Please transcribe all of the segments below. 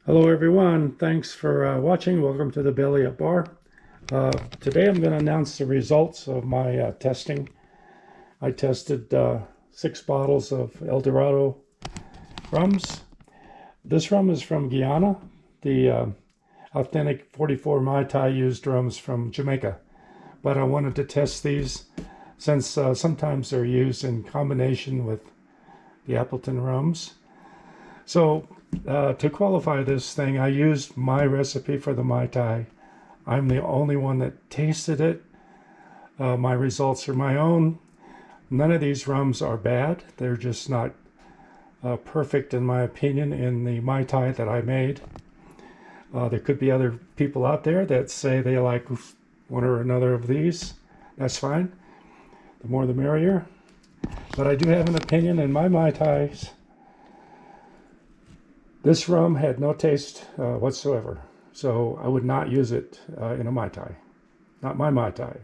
Hello everyone, thanks for watching. Welcome to the Belly Up Bar. Today I'm going to announce the results of my testing. I tested 6 bottles of Dorado Rums. This rum is from Guyana. The authentic 44 Mai Tai used rums from Jamaica. But I wanted to test these since sometimes they're used in combination with the Appleton rums. So to qualify this thing, I used my recipe for the Mai Tai. I'm the only one that tasted it. My results are my own. None of these rums are bad. They're just not perfect, in my opinion, in the Mai Tai that I made. There could be other people out there that say they like one or another of these. That's fine. The more the merrier. But I do have an opinion in my Mai Tais. This rum had no taste whatsoever, so I would not use it in a Mai Tai. Not my Mai Tai.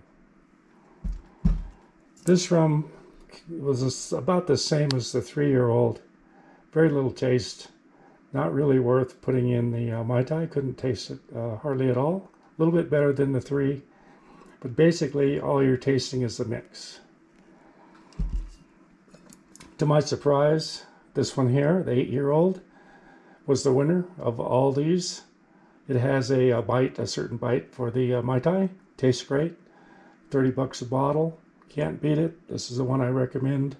This rum was about the same as the 3-year-old. Very little taste. Not really worth putting in the Mai Tai. Couldn't taste it hardly at all. A little bit better than the 3. But basically, all you're tasting is the mix. To my surprise, this one here, the 8-year-old, was the winner of all these. It has a bite, a certain bite for the Mai Tai. Tastes great. $30 a bottle. Can't beat it. This is the one I recommend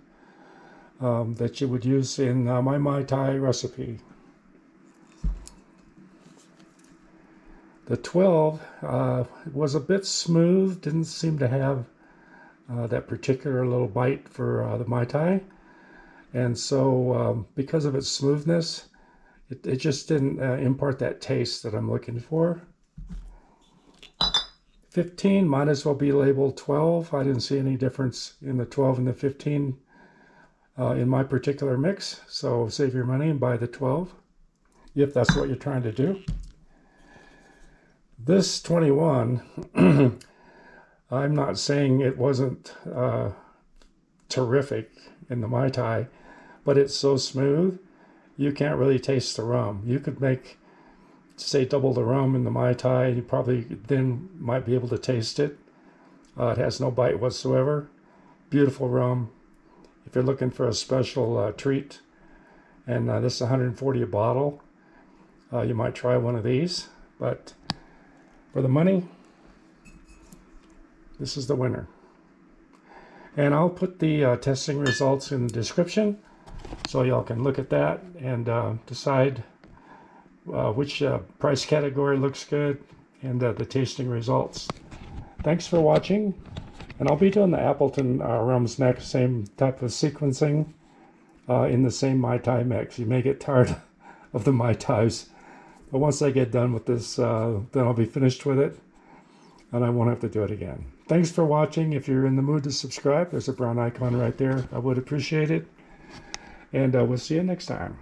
that you would use in my Mai Tai recipe. The 12 was a bit smooth. Didn't seem to have that particular little bite for the Mai Tai. And so because of its smoothness, it just didn't impart that taste that I'm looking for. 15 might as well be labeled 12. I didn't see any difference in the 12 and the 15 in my particular mix. So save your money and buy the 12 if that's what you're trying to do. This 21, I'm not saying it wasn't terrific in the Mai Tai, but it's so smooth. You can't really taste the rum. You could make, say, double the rum in the Mai Tai, and you probably then might be able to taste it. It has no bite whatsoever. Beautiful rum. If you're looking for a special treat, and this is 140 a bottle, you might try one of these. But for the money, this is the winner. And I'll put the testing results in the description, so y'all can look at that and decide which price category looks good and the tasting results. Thanks for watching, and I'll be doing the Appleton rums next, same type of sequencing in the same Mai Tai mix. You may get tired of the Mai Tais, but once I get done with this, then I'll be finished with it, and I won't have to do it again. Thanks for watching. If you're in the mood to subscribe, there's a brown icon right there. I would appreciate it. And we'll see you next time.